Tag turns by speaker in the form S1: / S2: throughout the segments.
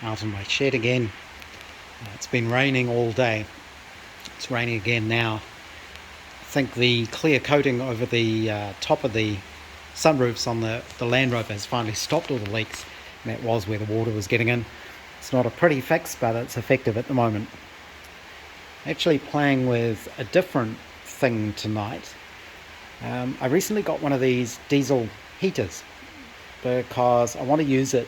S1: out in my shed again. It's been raining all day. It's raining again now. I think the clear coating over the top of the sunroofs on the Land Rover has finally stopped all the leaks, and that was where the water was getting in. It's not a pretty fix, but it's effective at the moment. Actually playing with a different thing tonight. I recently got one of these diesel heaters because I want to use it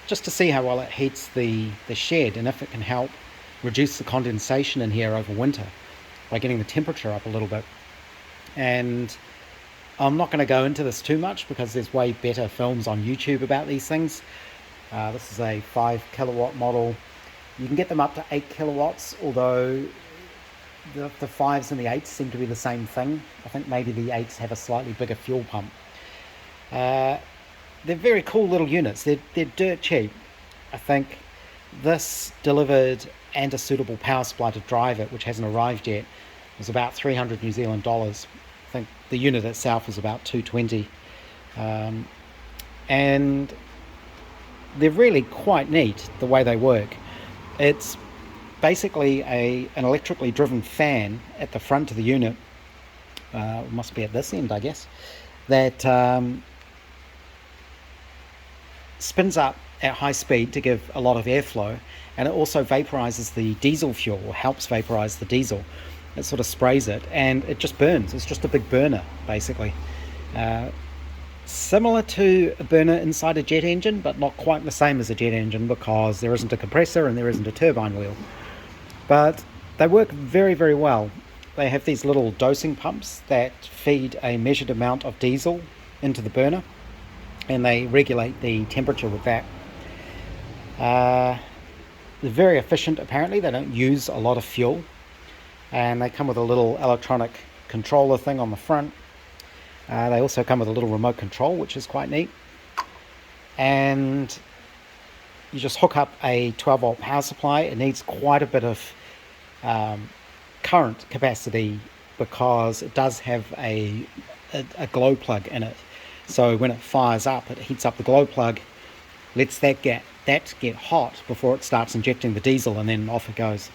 S1: just to see how well it heats the shed, and if it can help reduce the condensation in here over winter by getting the temperature up a little bit. And I'm not going to go into this too much because there's way better films on YouTube about these things. This is a 5 kilowatt model. You can get them up to 8 kilowatts, although the 5s and the 8s seem to be the same thing. I think maybe the 8s have a slightly bigger fuel pump. They're very cool little units. They're dirt cheap. I think this delivered and a suitable power supply to drive it, which hasn't arrived yet, was about 300 New Zealand dollars. I think the unit itself is about 220. And they're really quite neat the way they work. It's basically an electrically driven fan at the front of the unit. It must be at this end, I guess, that spins up at high speed to give a lot of airflow, and it also vaporizes the diesel fuel, or helps vaporize the diesel. It sort of sprays it and it just burns. It's just a big burner, basically. Similar to a burner inside a jet engine, but not quite the same as a jet engine because there isn't a compressor and there isn't a turbine wheel. But they work very, very well. They have these little dosing pumps that feed a measured amount of diesel into the burner, and they regulate the temperature with that. They're very efficient, apparently. They don't use a lot of fuel, and they come with a little electronic controller thing on the front. They also come with a little remote control, which is quite neat. And you just hook up a 12 volt power supply. It needs quite a bit of current capacity because it does have a glow plug in it. So when it fires up, it heats up the glow plug, lets that get hot before it starts injecting the diesel, and then off it goes.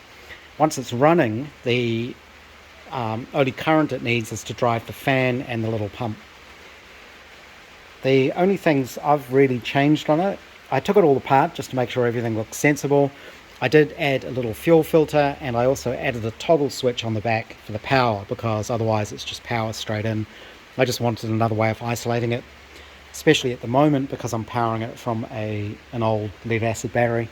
S1: Once it's running, the only current it needs is to drive the fan and the little pump. The only things I've really changed on it, I took it all apart just to make sure everything looked sensible. I did add a little fuel filter, and I also added a toggle switch on the back for the power, because otherwise it's just power straight in. I just wanted another way of isolating it, especially at the moment because I'm powering it from an old lead acid battery.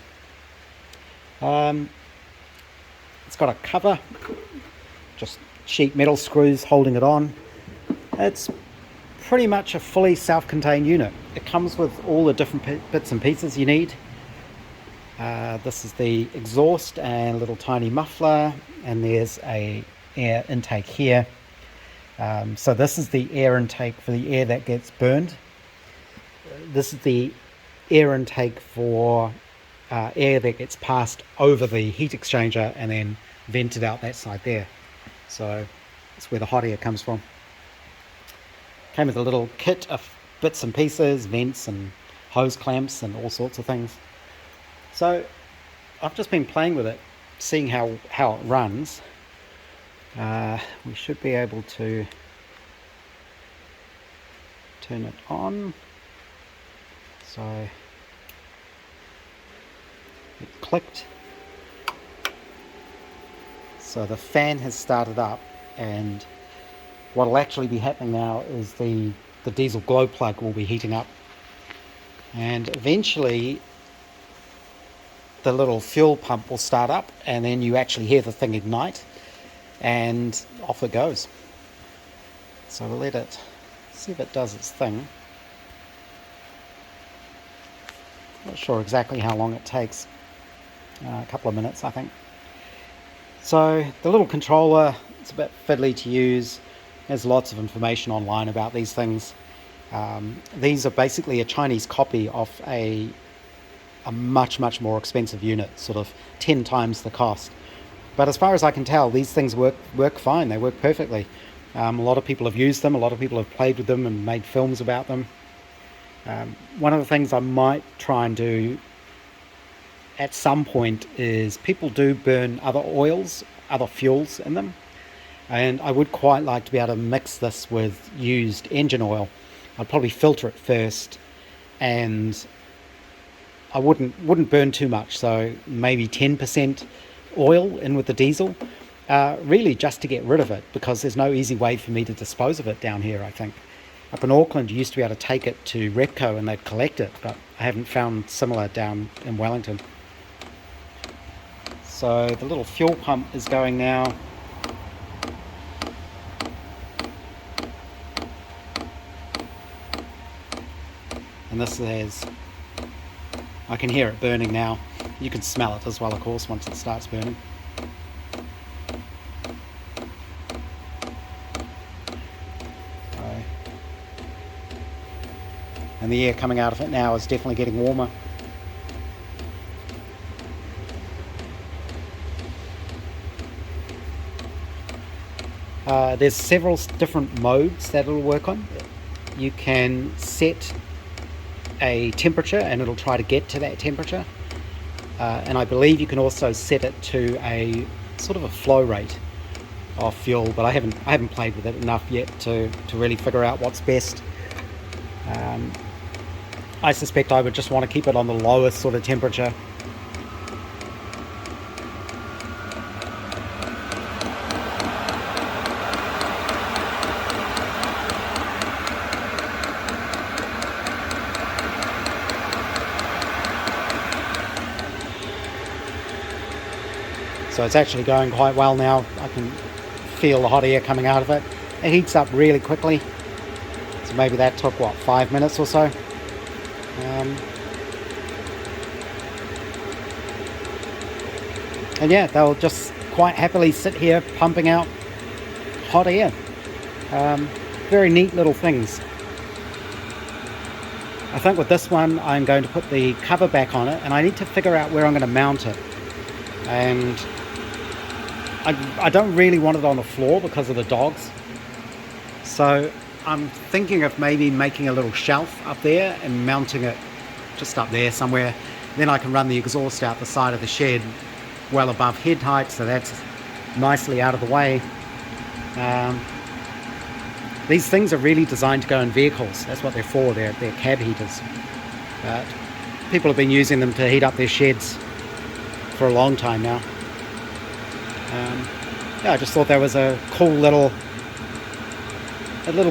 S1: It's got a cover, just sheet metal screws holding it on. It's pretty much a fully self-contained unit. It comes with all the different bits and pieces you need. This is the exhaust and a little tiny muffler, and there's a air intake here. So this is the air intake for the air that gets burned. This is the air intake for air that gets passed over the heat exchanger and then vented out that side there. So that's where the hot air comes from. Came with a little kit of bits and pieces, vents and hose clamps and all sorts of things. So I've just been playing with it, seeing how it runs. We should be able to turn it on. So it clicked. So the fan has started up, and what will actually be happening now is the diesel glow plug will be heating up, and eventually the little fuel pump will start up, and then you actually hear the thing ignite, and off it goes. So we'll let it see if it does its thing. Not sure exactly how long it takes. A couple of minutes, I think. So the little controller, it's a bit fiddly to use. There's lots of information online about these things. These are basically a Chinese copy of a much more expensive unit, sort of 10 times the cost. But as far as I can tell, these things work fine. They work perfectly. A lot of people have used them. A lot of people have played with them and made films about them. One of the things I might try and do at some point is people do burn other oils, other fuels in them, and I would quite like to be able to mix this with used engine oil. I'd probably filter it first, and I wouldn't burn too much, so maybe 10% oil in with the diesel, really just to get rid of it, because there's no easy way for me to dispose of it down here, I think. Up in Auckland, you used to be able to take it to Repco and they'd collect it, but I haven't found similar down in Wellington. So the little fuel pump is going now. And this has, I can hear it burning now. You can smell it as well, of course, once it starts burning. And the air coming out of it now is definitely getting warmer. There's several different modes that it'll work on. You can set a temperature and it'll try to get to that temperature. And I believe you can also set it to a sort of a flow rate of fuel, but I haven't played with it enough yet to really figure out what's best. I suspect I would just want to keep it on the lowest sort of temperature. So it's actually going quite well now. I can feel the hot air coming out of it. It heats up really quickly. So maybe that took, 5 minutes or so. And yeah, they'll just quite happily sit here pumping out hot air. Very neat little things. I think with this one I'm going to put the cover back on it, and I need to figure out where I'm going to mount it. And I don't really want it on the floor because of the dogs. So I'm thinking of maybe making a little shelf up there and mounting it just up there somewhere. Then I can run the exhaust out the side of the shed well above head height, so that's nicely out of the way. These things are really designed to go in vehicles. That's what they're for. They're cab heaters. People have been using them to heat up their sheds for a long time now. Yeah, I just thought that was a cool little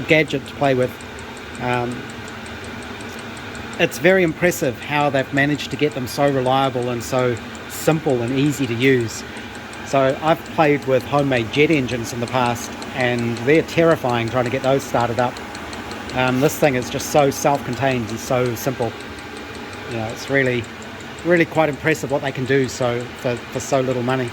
S1: gadget to play with. It's very impressive how they've managed to get them so reliable and so simple and easy to use. So I've played with homemade jet engines in the past, and they're terrifying trying to get those started up. This thing is just so self-contained and so simple. You know, it's really quite impressive what they can do for so little money.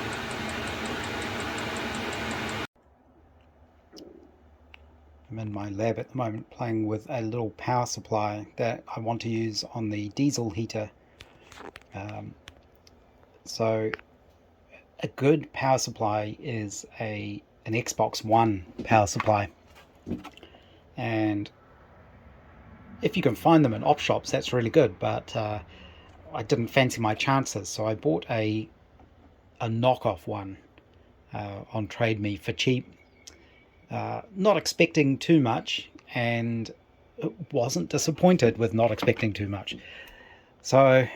S1: I'm in my lab at the moment playing with a little power supply that I want to use on the diesel heater. So a good power supply is an Xbox One power supply, and if you can find them in op shops, that's really good, but I didn't fancy my chances, so I bought a knockoff one on Trade Me for cheap, not expecting too much, and wasn't disappointed with not expecting too much. So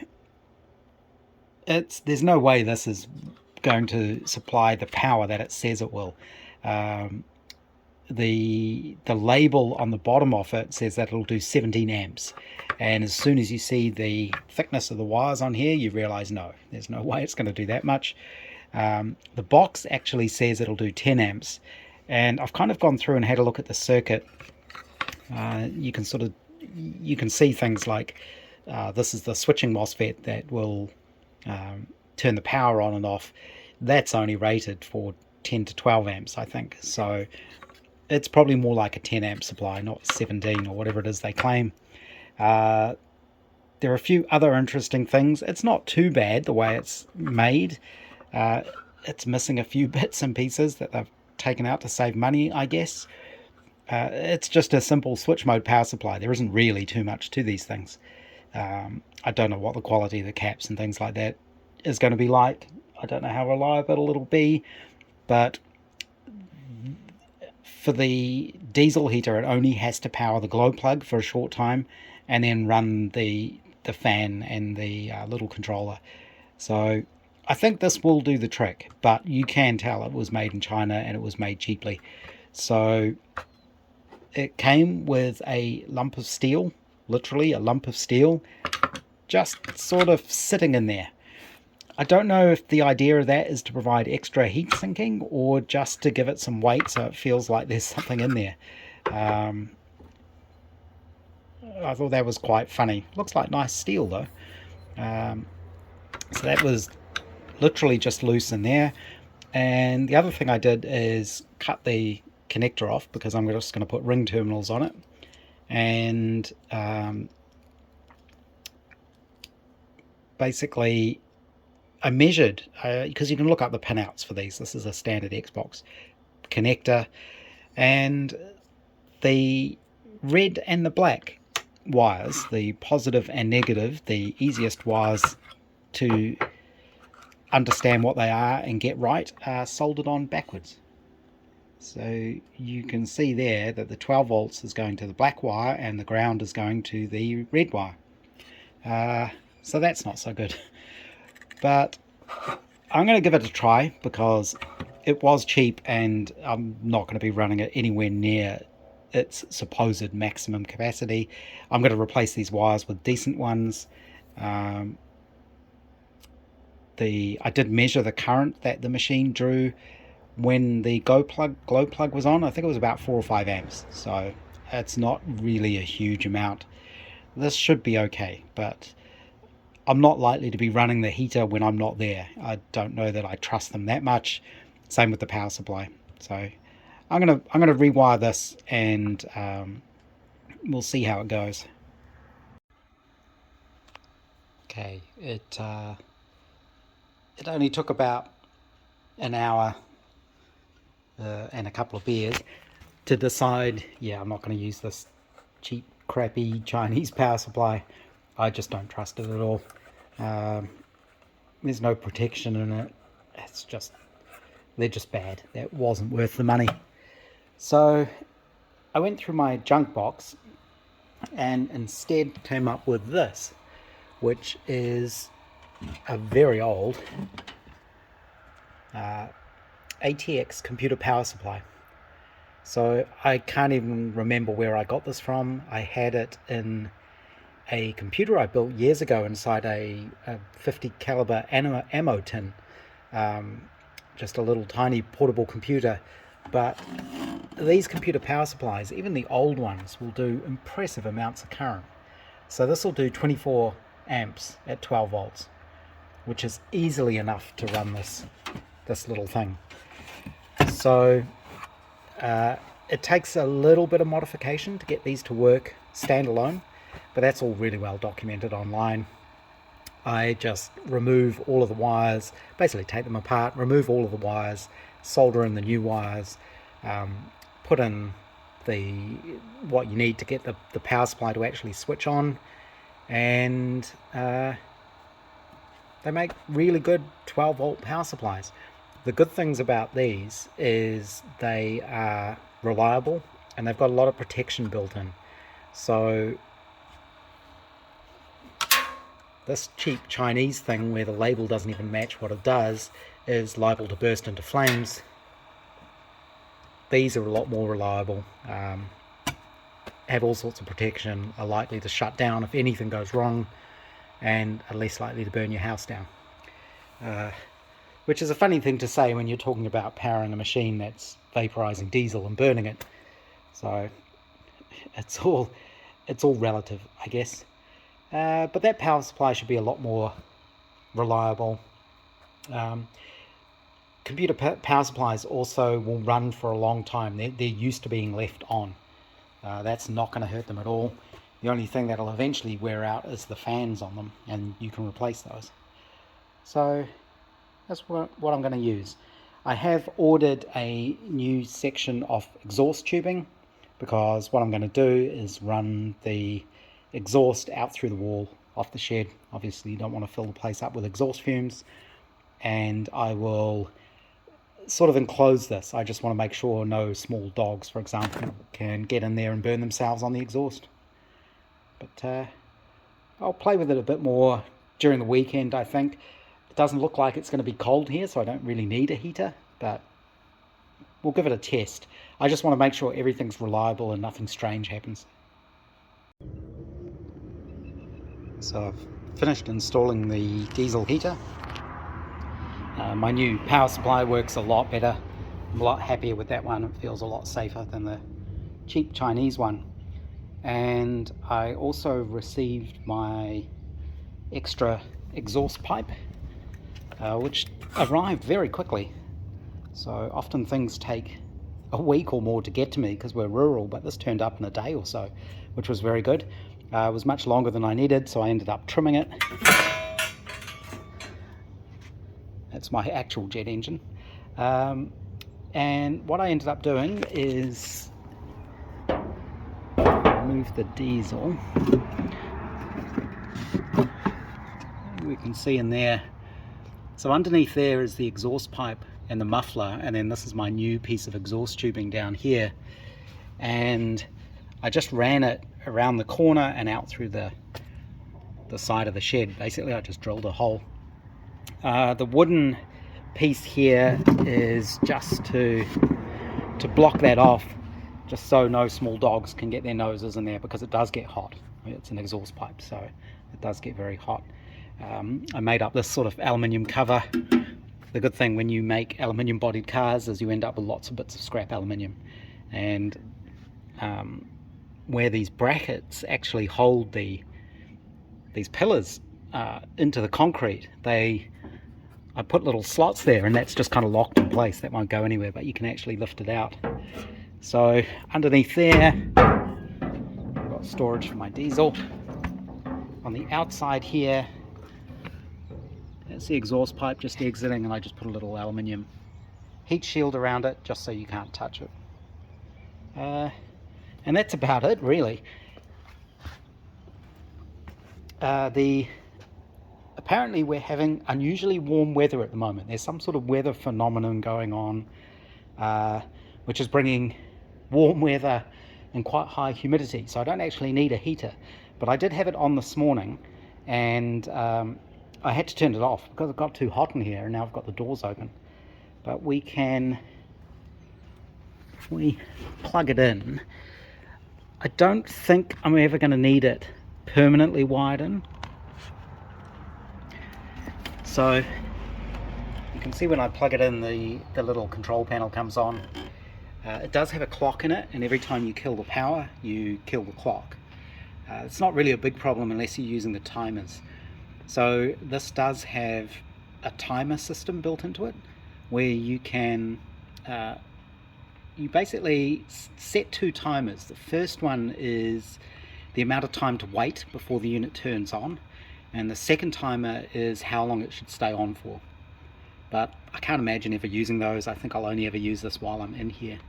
S1: there's no way this is going to supply the power that it says it will. The label on the bottom of it says that it'll do 17 amps, and as soon as you see the thickness of the wires on here, you realize no, there's no way it's going to do that much. The box actually says it'll do 10 amps, and I've kind of gone through and had a look at the circuit. You can see things like this is the switching MOSFET that will turn the power on and off. That's only rated for 10 to 12 amps, I think. So it's probably more like a 10 amp supply, not 17 or whatever it is they claim. There are a few other interesting things. It's not too bad the way it's made. It's missing a few bits and pieces that they've taken out to save money, I guess. It's just a simple switch mode power supply. There isn't really too much to these things. I don't know what the quality of the caps and things like that is going to be like. I don't know how reliable it'll be, but for the diesel heater, it only has to power the glow plug for a short time and then run the fan and the little controller. So I think this will do the trick, but you can tell it was made in China and it was made cheaply. So it came with a lump of steel, literally a lump of steel, just sort of sitting in there. I don't know if the idea of that is to provide extra heat sinking or just to give it some weight so it feels like there's something in there. I thought that was quite funny. Looks like nice steel though. So that was literally just loose in there. And the other thing I did is cut the connector off because I'm just going to put ring terminals on it. And basically I measured, because you can look up the pinouts for these. This is a standard Xbox connector. And the red and the black wires, the positive and negative, the easiest wires to understand what they are and get right, are soldered on backwards. So you can see there that the 12 volts is going to the black wire and the ground is going to the red wire. So that's not so good. But I'm going to give it a try because it was cheap and I'm not going to be running it anywhere near its supposed maximum capacity. I'm going to replace these wires with decent ones. I did measure the current that the machine drew when the glow plug was on. I think it was about 4 or 5 amps, so it's not really a huge amount. This should be okay, but I'm not likely to be running the heater when I'm not there. I don't know that I trust them that much. Same with the power supply. So I'm gonna rewire this and we'll see how it goes. Okay, it only took about an hour and a couple of beers to decide, yeah, I'm not going to use this cheap, crappy Chinese power supply. I just don't trust it at all. There's no protection in it. They're just bad. That wasn't worth the money. So I went through my junk box and instead came up with this, which is a very old ATX computer power supply. So I can't even remember where I got this from. I had it in a computer I built years ago inside a 50 caliber ammo tin. Just a little tiny portable computer. But these computer power supplies, even the old ones, will do impressive amounts of current. So this will do 24 amps at 12 volts, which is easily enough to run this little thing. So it takes a little bit of modification to get these to work standalone, but that's all really well documented online. I just remove all of the wires, basically take them apart, remove all of the wires, solder in the new wires, put in what you need to get the power supply to actually switch on, and they make really good 12 volt power supplies. The good things about these is they are reliable and they've got a lot of protection built in. So this cheap Chinese thing where the label doesn't even match what it does is liable to burst into flames. These are a lot more reliable, have all sorts of protection, are likely to shut down if anything goes wrong, and are less likely to burn your house down. Which is a funny thing to say when you're talking about powering a machine that's vaporizing diesel and burning it. So it's all relative, I guess. But that power supply should be a lot more reliable. Computer power supplies also will run for a long time. They're used to being left on. That's not going to hurt them at all. The only thing that'll eventually wear out is the fans on them, and you can replace those. So that's what I'm going to use. I have ordered a new section of exhaust tubing because what I'm going to do is run the exhaust out through the wall off the shed. Obviously you don't want to fill the place up with exhaust fumes, and I will sort of enclose this. I just want to make sure no small dogs, for example, can get in there and burn themselves on the exhaust. But I'll play with it a bit more during the weekend, I think. It doesn't look like it's going to be cold here, so I don't really need a heater, but we'll give it a test. I just want to make sure everything's reliable and nothing strange happens. So I've finished installing the diesel heater. My new power supply works a lot better. I'm a lot happier with that one. It feels a lot safer than the cheap Chinese one. And I also received my extra exhaust pipe, which arrived very quickly. So often things take a week or more to get to me because we're rural, but this turned up in a day or so, which was very good. It was much longer than I needed, so I ended up trimming it. That's my actual jet engine. And what I ended up doing is remove the diesel. We can see in there. So underneath there is the exhaust pipe and the muffler, and then this is my new piece of exhaust tubing down here. And I just ran it around the corner and out through the side of the shed. Basically, I just drilled a hole. The wooden piece here is just to block that off, just so no small dogs can get their noses in there, because it does get hot. It's an exhaust pipe, so it does get very hot. I made up this sort of aluminium cover. The good thing when you make aluminium bodied cars is you end up with lots of bits of scrap aluminium, and where these brackets actually hold these pillars into the concrete, I put little slots there, and that's just kind of locked in place. That won't go anywhere, but you can actually lift it out. So underneath there, I've got storage for my diesel. On the outside here, that's the exhaust pipe just exiting, and I just put a little aluminium heat shield around it just so you can't touch it. And that's about it, really. Apparently we're having unusually warm weather at the moment. There's some sort of weather phenomenon going on, which is bringing warm weather and quite high humidity. So I don't actually need a heater, but I did have it on this morning, and I had to turn it off because it got too hot in here, and now I've got the doors open. But we can, if we plug it in, I don't think I'm ever going to need it permanently wired in. So you can see when I plug it in, the little control panel comes on. It does have a clock in it, and every time you kill the power, you kill the clock. It's not really a big problem unless you're using the timers. So this does have a timer system built into it, where you can you basically set two timers. The first one is the amount of time to wait before the unit turns on, and the second timer is how long it should stay on for. But I can't imagine ever using those. I think I'll only ever use this while I'm in here.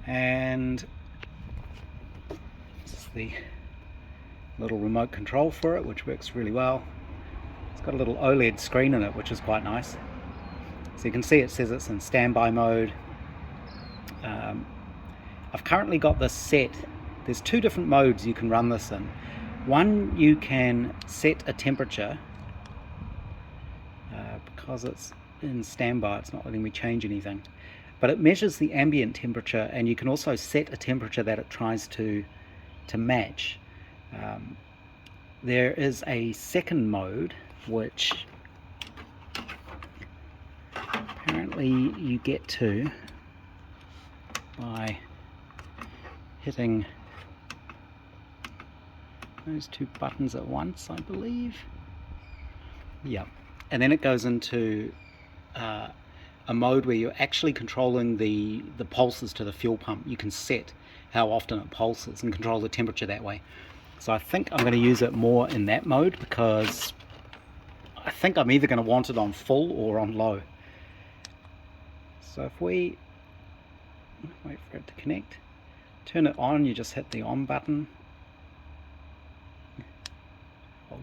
S1: And this is the little remote control for it, which works really well. It's got a little OLED screen in it, which is quite nice. So you can see it says it's in standby mode. I've currently got this set. There's two different modes you can run this in. One, you can set a temperature. Because it's in standby, it's not letting me change anything. But it measures the ambient temperature, and you can also set a temperature that it tries to match. There is a second mode, which apparently you get to by hitting those two buttons at once, I believe. Yeah, and then it goes into a mode where you're actually controlling the pulses to the fuel pump. You can set how often it pulses and control the temperature that way. So I think I'm going to use it more in that mode, because I think I'm either going to want it on full or on low. So if we wait for it to connect, turn it on, you just hit the on button,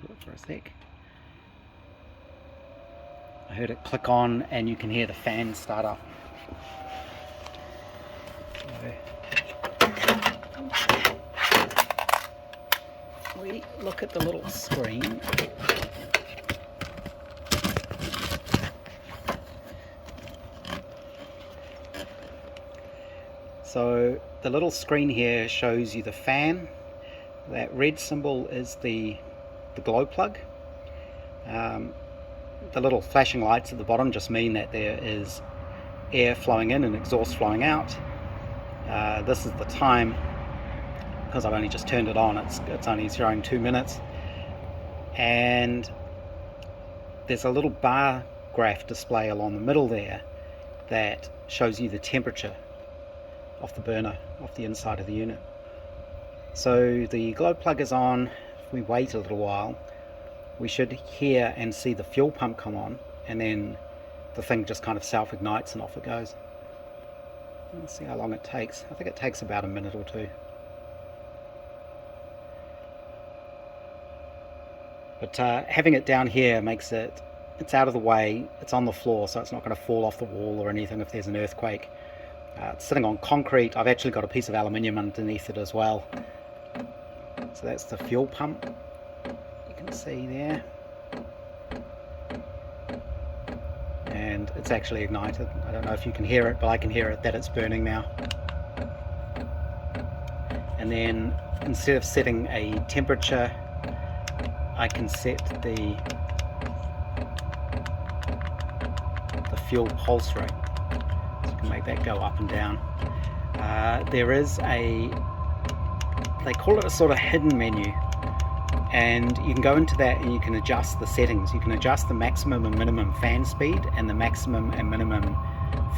S1: hold it for a sec. I heard it click on and you can hear the fan start up. We look at the little screen. So the little screen here shows you the fan. That red symbol is the glow plug. The little flashing lights at the bottom just mean that there is air flowing in and exhaust flowing out. This is the time. Because I've only just turned it on, it's only showing 2 minutes. And there's a little bar graph display along the middle there that shows you the temperature of the burner, off the inside of the unit. So the glow plug is on. If we wait a little while, we should hear and see the fuel pump come on, and then the thing just kind of self-ignites and off it goes. Let's see how long it takes. I think it takes about a minute or two. But having it down here makes it's out of the way, it's on the floor, so it's not going to fall off the wall or anything if there's an earthquake. It's sitting on concrete. I've actually got a piece of aluminium underneath it as well. So that's the fuel pump, you can see there. And it's actually ignited. I don't know if you can hear it, but I can hear it that it's burning now. And then instead of setting a temperature, I can set the fuel pulse rate. So you can make that go up and down. There is they call it a sort of hidden menu, and you can go into that and you can adjust the settings. You can adjust the maximum and minimum fan speed and the maximum and minimum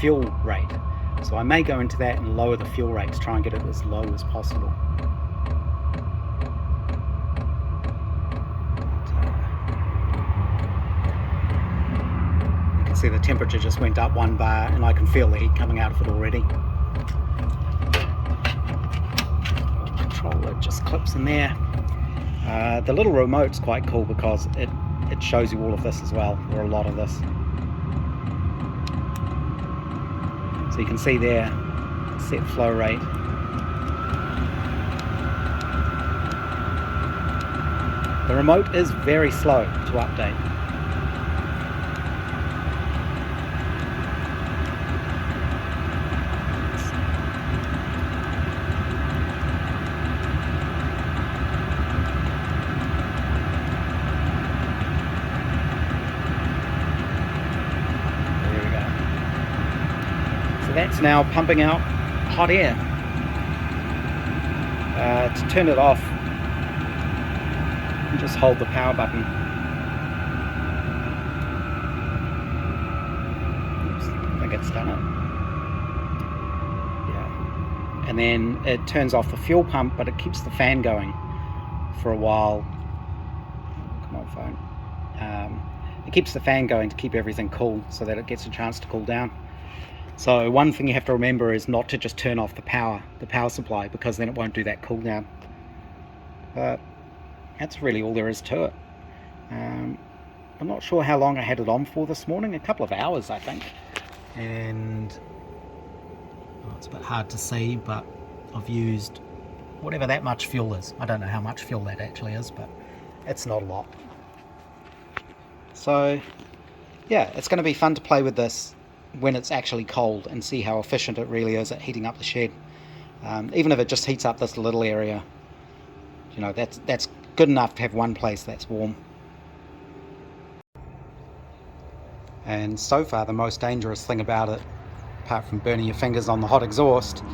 S1: fuel rate. So I may go into that and lower the fuel rate to try and get it as low as possible. See, the temperature just went up 1 bar and I can feel the heat coming out of it already. Controller just clips in there. The little remote's quite cool because it shows you all of this as well, or a lot of this. So you can see there, set flow rate. The remote is very slow to update. That's now pumping out hot air. To turn it off, you just hold the power button. Oops, I think it's done it. Yeah. And then it turns off the fuel pump, but it keeps the fan going for a while. Come on, phone. It keeps the fan going to keep everything cool so that it gets a chance to cool down. So one thing you have to remember is not to just turn off the power supply, because then it won't do that cool down. But that's really all there is to it. I'm not sure how long I had it on for this morning, a couple of hours I think. And it's a bit hard to see, but I've used whatever that much fuel is. I don't know how much fuel that actually is, but it's not a lot. So yeah, it's going to be fun to play with this when it's actually cold and see how efficient it really is at heating up the shed. Even if it just heats up this little area, you know, that's good enough to have one place that's warm. And so far the most dangerous thing about it, apart from burning your fingers on the hot exhaust,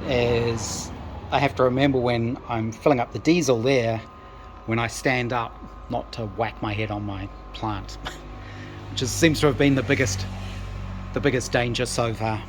S1: is I have to remember when I'm filling up the diesel there, when I stand up, not to whack my head on my plant, which seems to have been the biggest danger so far.